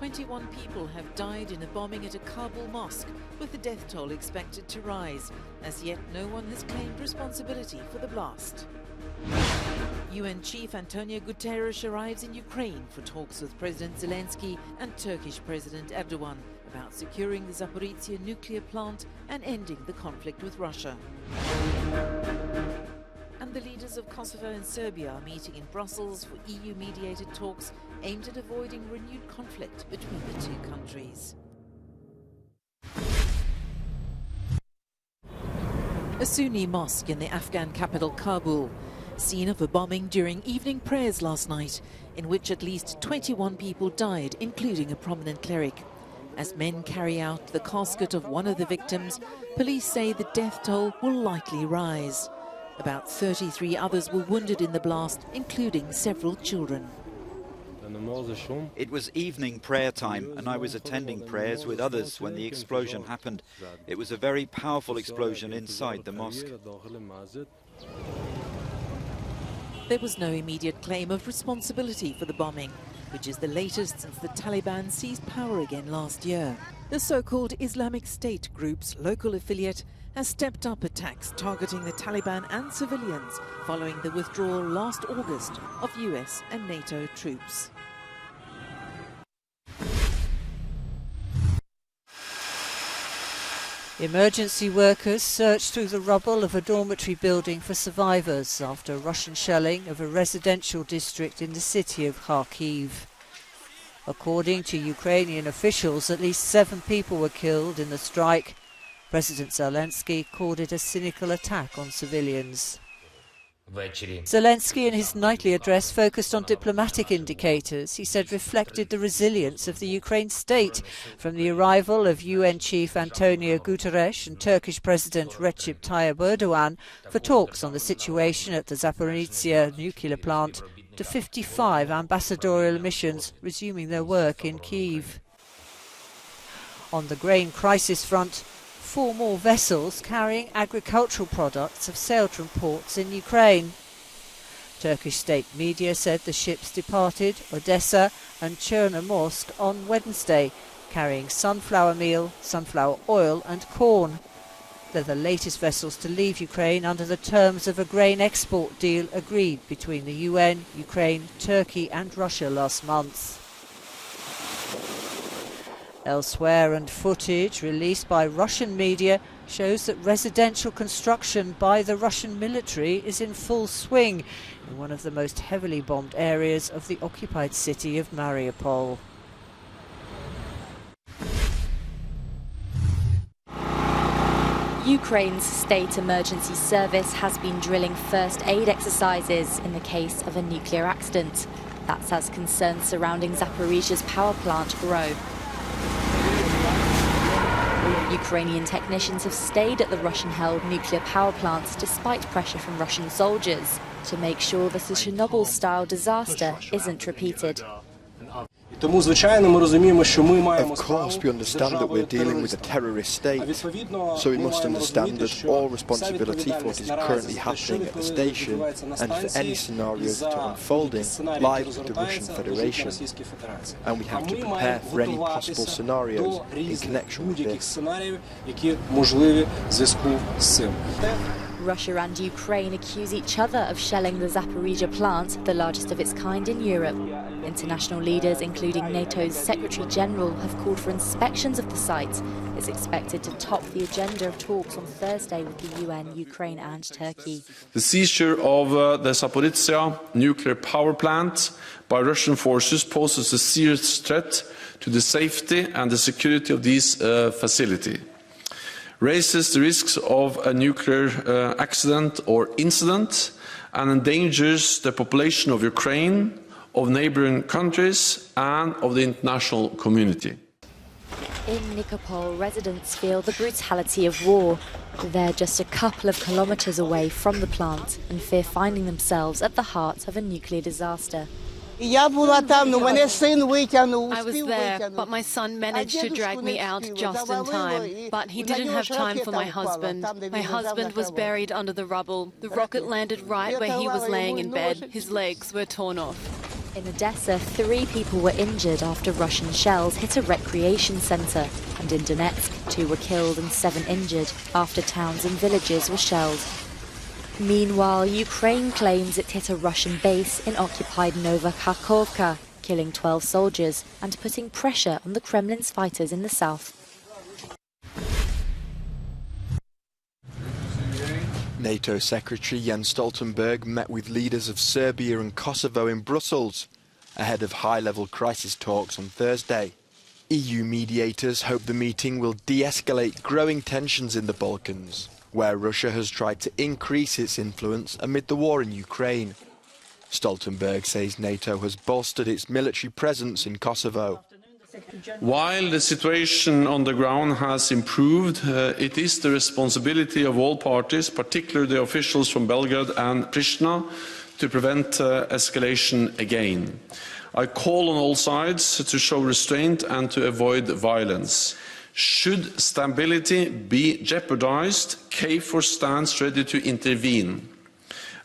21 people have died in a bombing at a Kabul mosque, with the death toll expected to rise. As yet, no one has claimed responsibility for the blast. UN Chief Antonio Guterres arrives in Ukraine for talks with President Zelensky and Turkish President Erdogan about securing the Zaporizhzhia nuclear plant and ending the conflict with Russia. And the leaders of Kosovo and Serbia are meeting in Brussels for EU-mediated talks aimed at avoiding renewed conflict between the two countries. A Sunni mosque in the Afghan capital Kabul, scene of a bombing during evening prayers last night, in which at least 21 people died, including a prominent cleric. As men carry out the casket of one of the victims, police say the death toll will likely rise. About 33 others were wounded in the blast, including several children. It was evening prayer time, and I was attending prayers with others when the explosion happened. It was a very powerful explosion inside the mosque. There was no immediate claim of responsibility for the bombing, which is the latest since the Taliban seized power again last year. The so-called Islamic State group's local affiliate has stepped up attacks targeting the Taliban and civilians following the withdrawal last August of US and NATO troops. Emergency workers searched through the rubble of a dormitory building for survivors after Russian shelling of a residential district in the city of Kharkiv. According to Ukrainian officials, at least 7 people were killed in the strike. President Zelensky called it a cynical attack on civilians. Zelensky in his nightly address focused on diplomatic indicators he said reflected the resilience of the Ukraine state, from the arrival of UN Chief Antonio Guterres and Turkish President Recep Tayyip Erdogan for talks on the situation at the Zaporizhzhia nuclear plant, to 55 ambassadorial missions resuming their work in Kyiv. On the grain crisis front, 4 more vessels carrying agricultural products have sailed from ports in Ukraine. Turkish state media said the ships departed Odessa and Chernozemsk on Wednesday, carrying sunflower meal, sunflower oil and corn. They're the latest vessels to leave Ukraine under the terms of a grain export deal agreed between the UN, Ukraine, Turkey and Russia last month. Elsewhere, and footage released by Russian media shows that residential construction by the Russian military is in full swing in one of the most heavily bombed areas of the occupied city of Mariupol. Ukraine's State Emergency Service has been drilling first aid exercises in the case of a nuclear accident. That's as concerns surrounding Zaporizhzhia's power plant grow. Ukrainian technicians have stayed at the Russian-held nuclear power plants despite pressure from Russian soldiers to make sure that the Chernobyl-style disaster isn't repeated. Of course, we understand that we're dealing with a terrorist state, so we must understand that all responsibility for what is currently happening at the station and for any scenarios that are unfolding lies with the Russian Federation, and we have to prepare for any possible scenarios in connection with this. Russia and Ukraine accuse each other of shelling the Zaporizhzhia plant, the largest of its kind in Europe. International leaders, including NATO's Secretary-General, have called for inspections of the site. It's expected to top the agenda of talks on Thursday with the UN, Ukraine and Turkey. The seizure of the Zaporizhzhia nuclear power plant by Russian forces poses a serious threat to the safety and the security of this facility. Raises the risks of a nuclear accident or incident and endangers the population of Ukraine, of neighbouring countries and of the international community. In Nikopol, residents feel the brutality of war. They're just a couple of kilometres away from the plant and fear finding themselves at the heart of a nuclear disaster. I was there, but my son managed to drag me out just in time. But he didn't have time for my husband. My husband was buried under the rubble. The rocket landed right where he was laying in bed. His legs were torn off. In Odessa, 3 people were injured after Russian shells hit a recreation centre. And in Donetsk, 2 were killed and 7 injured after towns and villages were shelled. Meanwhile, Ukraine claims it hit a Russian base in occupied Nova Kakhovka, killing 12 soldiers and putting pressure on the Kremlin's fighters in the south. NATO Secretary Jens Stoltenberg met with leaders of Serbia and Kosovo in Brussels ahead of high-level crisis talks on Thursday. EU mediators hope the meeting will de-escalate growing tensions in the Balkans, where Russia has tried to increase its influence amid the war in Ukraine. Stoltenberg says NATO has bolstered its military presence in Kosovo. While the situation on the ground has improved, it is the responsibility of all parties, particularly the officials from Belgrade and Pristina, to prevent escalation again. I call on all sides to show restraint and to avoid violence. Should stability be jeopardized, KFOR stands ready to intervene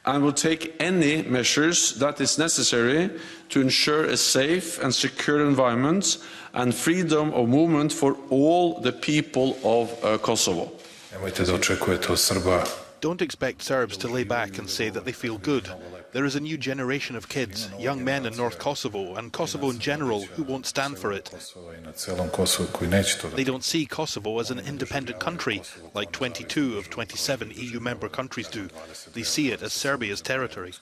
and will take any measures that is necessary to ensure a safe and secure environment and freedom of movement for all the people of Kosovo. Don't expect Serbs to lay back and say that they feel good. There is a new generation of kids, young men in North Kosovo and Kosovo in general, who won't stand for it. They don't see Kosovo as an independent country, like 22 of 27 EU member countries do. They see it as Serbia's territory.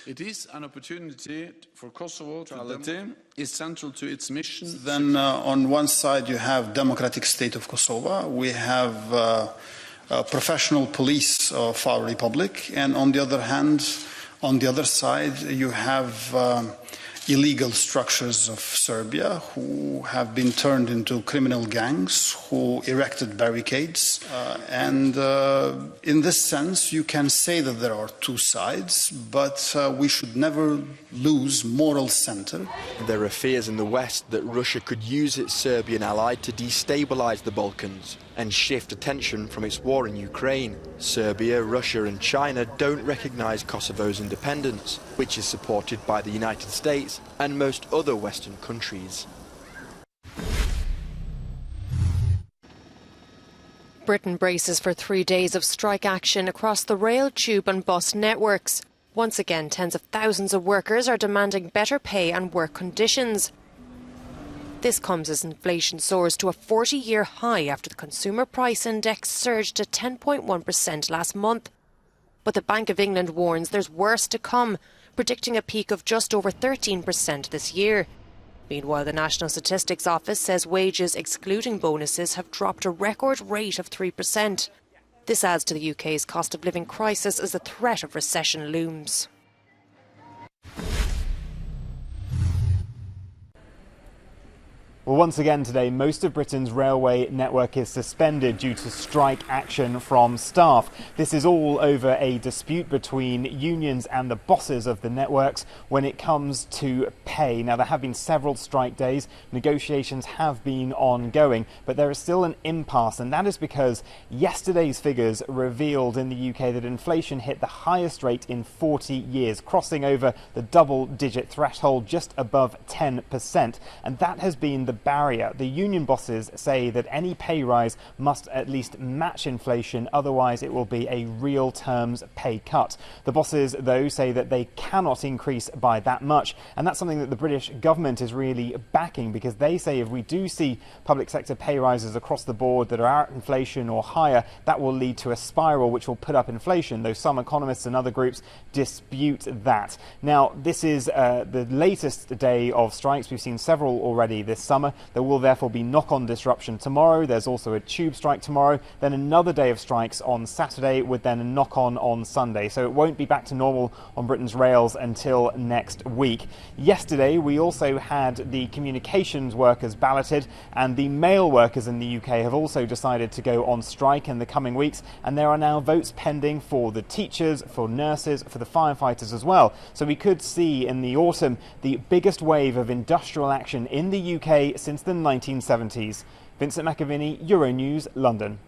It is an opportunity for Kosovo to is central to its mission. Then on one side you have democratic state of Kosovo, we have professional police of our republic, and on the other hand, on the other side you have illegal structures of Serbia who have been turned into criminal gangs, who erected barricades. And in this sense, you can say that there are two sides, but we should never lose moral center. There are fears in the West that Russia could use its Serbian ally to destabilize the Balkans and shift attention from its war in Ukraine. Serbia, Russia and China don't recognize Kosovo's independence, which is supported by the United States and most other Western countries. Britain braces for 3 days of strike action across the rail, tube and bus networks. Once again, tens of thousands of workers are demanding better pay and work conditions. This comes as inflation soars to a 40-year high after the Consumer Price Index surged to 10.1% last month. But the Bank of England warns there's worse to come, predicting a peak of just over 13% this year. Meanwhile, the National Statistics Office says wages, excluding bonuses, have dropped a record rate of 3%. This adds to the UK's cost of living crisis as the threat of recession looms. Well, once again today, most of Britain's railway network is suspended due to strike action from staff. This is all over a dispute between unions and the bosses of the networks when it comes to pay. Now, there have been several strike days. Negotiations have been ongoing, but there is still an impasse, and that is because yesterday's figures revealed in the UK that inflation hit the highest rate in 40 years, crossing over the double-digit threshold just above 10%, and that has been the barrier. The union bosses say that any pay rise must at least match inflation, otherwise it will be a real terms pay cut. The bosses, though, say that they cannot increase by that much, and that's something that the British government is really backing, because they say if we do see public sector pay rises across the board that are at inflation or higher, that will lead to a spiral which will put up inflation, though some economists and other groups dispute that. Now, this is the latest day of strikes. We've seen several already this summer. There will therefore be knock-on disruption tomorrow. There's also a tube strike tomorrow, then another day of strikes on Saturday, with then a knock-on on Sunday. So it won't be back to normal on Britain's rails until next week. Yesterday, we also had the communications workers balloted, and the mail workers in the UK have also decided to go on strike in the coming weeks, and there are now votes pending for the teachers, for nurses, for the firefighters as well. So we could see in the autumn the biggest wave of industrial action in the UK since the 1970s. Vincent McAviney, Euronews, London.